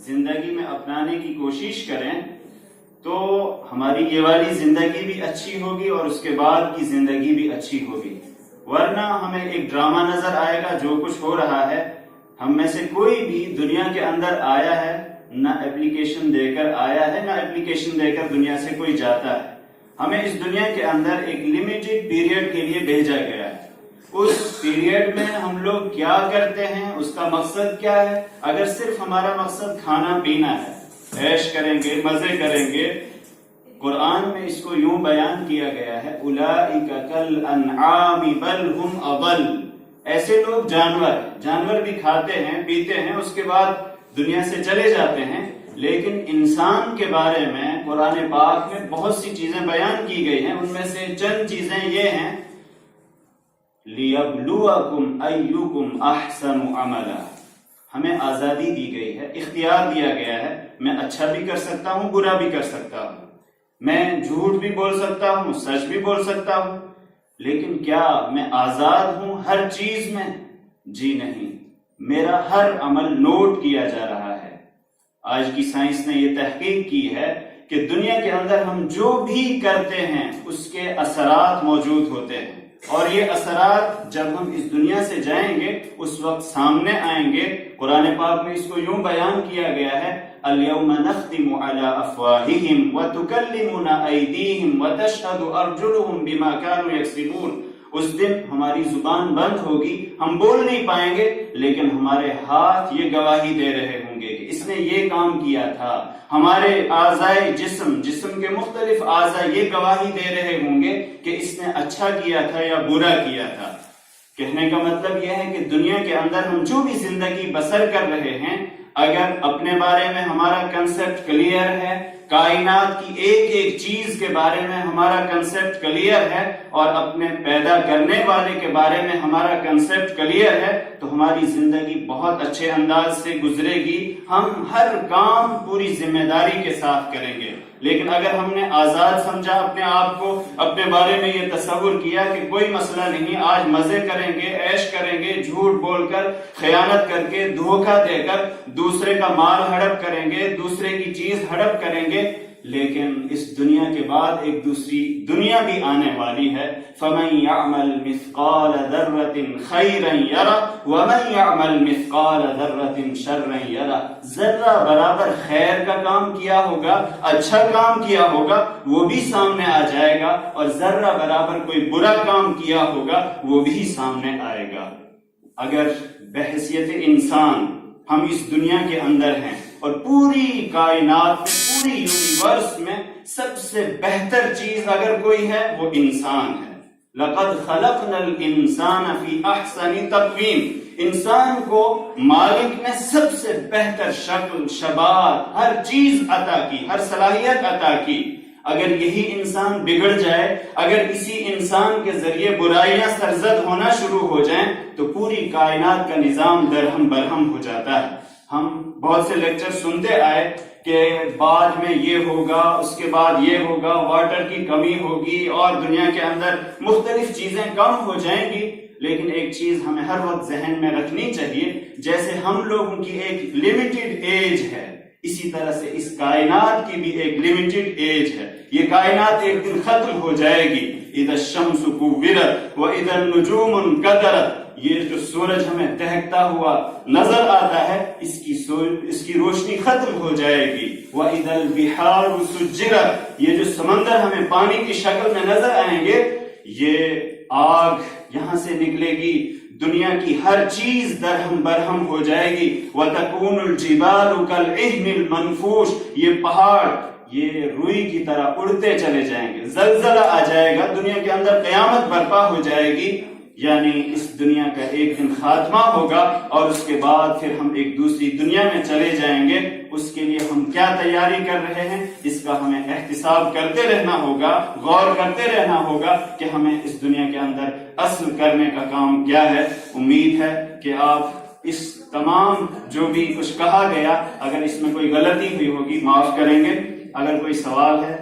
زندگی میں اپنانے کی کوشش کریں تو ہماری یہ والی زندگی بھی اچھی ہوگی اور اس کے بعد کی زندگی بھی اچھی ہوگی. ورنہ ہمیں ایک ڈرامہ نظر آئے گا. جو کچھ ہو رہا ہے، ہم میں سے کوئی بھی دنیا کے اندر آیا ہے نہ اپلیکیشن دے کر آیا ہے، نہ اپلیکیشن دے کر دنیا سے کوئی جاتا ہے. ہمیں اس دنیا کے اندر ایک لمیٹڈ پیریڈ کے لیے بھیجا گیا ہے. اس پیریڈ میں ہم لوگ کیا کرتے ہیں، اس کا مقصد کیا ہے؟ اگر صرف ہمارا مقصد کھانا پینا ہے، عیش کریں گے، مزے کریں گے، قرآن میں اس کو یوں بیان کیا گیا ہے اولئک کالانعام بل ہم اضل. ایسے لوگ جانور بھی کھاتے ہیں پیتے ہیں، اس کے بعد دنیا سے چلے جاتے ہیں. لیکن انسان کے بارے میں قرآن پاک میں بہت سی چیزیں بیان کی گئی ہیں. ان میں سے چند چیزیں یہ ہیں: لِيَبْلُوَكُمْ أَيُّكُمْ أَحْسَنُ عَمَلًا. ہمیں آزادی دی گئی ہے، اختیار دیا گیا ہے. میں اچھا بھی کر سکتا ہوں، برا بھی کر سکتا ہوں. میں جھوٹ بھی بول سکتا ہوں، سچ بھی بول سکتا ہوں. لیکن کیا میں آزاد ہوں ہر چیز میں؟ جی نہیں. میرا ہر عمل نوٹ کیا جا رہا ہے. آج کی سائنس نے یہ تحقیق کی ہے کہ دنیا کے اندر ہم جو بھی کرتے ہیں اس کے اثرات موجود ہوتے ہیں، اور یہ اثرات جب ہم اس دنیا سے جائیں گے اس وقت سامنے آئیں گے. قرآن پاک میں اس کو یوں بیان کیا گیا ہے اليوم نختم على افواههم وتكلمنا ايديهم وتشهد ارجلهم بما كانوا يكسبون. اس دن ہماری زبان بند ہوگی، ہم بول نہیں پائیں گے، لیکن ہمارے ہاتھ یہ گواہی دے رہے ہوں گے کہ اس نے یہ کام کیا تھا. ہمارے اعضائے جسم کے مختلف اعضاء یہ گواہی دے رہے ہوں گے کہ اس نے اچھا کیا تھا یا برا کیا تھا. کہنے کا مطلب یہ ہے کہ دنیا کے اندر ہم جو بھی زندگی بسر کر رہے ہیں، اگر اپنے بارے میں ہمارا کنسپٹ کلیئر ہے، کائنات کی ایک ایک چیز کے بارے میں ہمارا کنسپٹ کلیئر ہے، اور اپنے پیدا کرنے والے کے بارے میں ہمارا کنسپٹ کلیئر ہے، تو ہماری زندگی بہت اچھے انداز سے گزرے گی. ہم ہر کام پوری ذمہ داری کے ساتھ کریں گے. لیکن اگر ہم نے آزاد سمجھا اپنے آپ کو، اپنے بارے میں یہ تصور کیا کہ کوئی مسئلہ نہیں، آج مزے کریں گے، عیش کریں گے، جھوٹ بول کر، خیانت کر کے، دھوکہ دے کر دوسرے کا مال ہڑپ کریں گے، دوسرے کی چیز ہڑپ کریں گے، لیکن اس دنیا کے بعد ایک دوسری دنیا بھی آنے والی ہے. فَمَن يَعْمَلْ مِثْقَالَ ذَرَّةٍ خَيْرًا يَرَهُ وَمَن يَعْمَلْ مِثْقَالَ ذَرَّةٍ شَرًّا يَرَهُ. ذرہ برابر خیر کا کام کیا ہوگا، اچھا کام کیا ہوگا، وہ بھی سامنے آ جائے گا، اور ذرہ برابر کوئی برا کام کیا ہوگا وہ بھی سامنے آئے گا. اگر بحیثیت انسان ہم اس دنیا کے اندر ہیں اور پوری کائنات میں، پوری یونیورس میں سب سے بہتر چیز اگر کوئی ہے وہ انسان ہے. لَقَدْ خَلَقْنَا الْإِنسَانَ فِي أَحْسَنِ تَقْوِيمٍ. انسان کو مالک نے سب سے بہتر شکل، شباہت، ہر چیز عطا کی، ہر صلاحیت عطا کی. اگر یہی انسان بگڑ جائے، اگر اسی انسان کے ذریعے برائیاں سرزد ہونا شروع ہو جائیں، تو پوری کائنات کا نظام درہم برہم ہو جاتا ہے. ہم بہت سے لیکچر سنتے آئے کہ بعد میں یہ ہوگا، اس کے بعد یہ ہوگا، واٹر کی کمی ہوگی، اور دنیا کے اندر مختلف چیزیں کم ہو جائیں گی. لیکن ایک چیز ہمیں ہر وقت ذہن میں رکھنی چاہیے، جیسے ہم لوگوں کی ایک لمیٹڈ ایج ہے، اسی طرح سے اس کائنات کی بھی ایک لمیٹڈ ایج ہے. یہ کائنات ایک دن ختم ہو جائے گی. اذا الشمس كورت واذا النجوم انكدرت. یہ جو سورج ہمیں دہکتا ہوا نظر آتا ہے، اس کی روشنی ختم ہو جائے گی. واذا البحار سجرت. یہ جو سمندر ہمیں پانی کی شکل میں نظر آئیں گے، یہ آگ یہاں سے نکلے گی. دنیا کی ہر چیز درہم برہم ہو جائے گی. وَتَكُونُ الْجِبَالُ كَالْعِهْنِ الْمَنْفُوشِ. یہ پہاڑ یہ روئی کی طرح اڑتے چلے جائیں گے. زلزلہ آ جائے گا، دنیا کے اندر قیامت برپا ہو جائے گی. یعنی اس دنیا کا ایک دن خاتمہ ہوگا، اور اس کے بعد پھر ہم ایک دوسری دنیا میں چلے جائیں گے. اس کے لیے ہم کیا تیاری کر رہے ہیں، اس کا ہمیں احتساب کرتے رہنا ہوگا، غور کرتے رہنا ہوگا کہ ہمیں اس دنیا کے اندر اصل کرنے کا کام کیا ہے. امید ہے کہ آپ اس تمام جو بھی کچھ کہا گیا، اگر اس میں کوئی غلطی ہوئی ہوگی معاف کریں گے. اگر کوئی سوال ہے.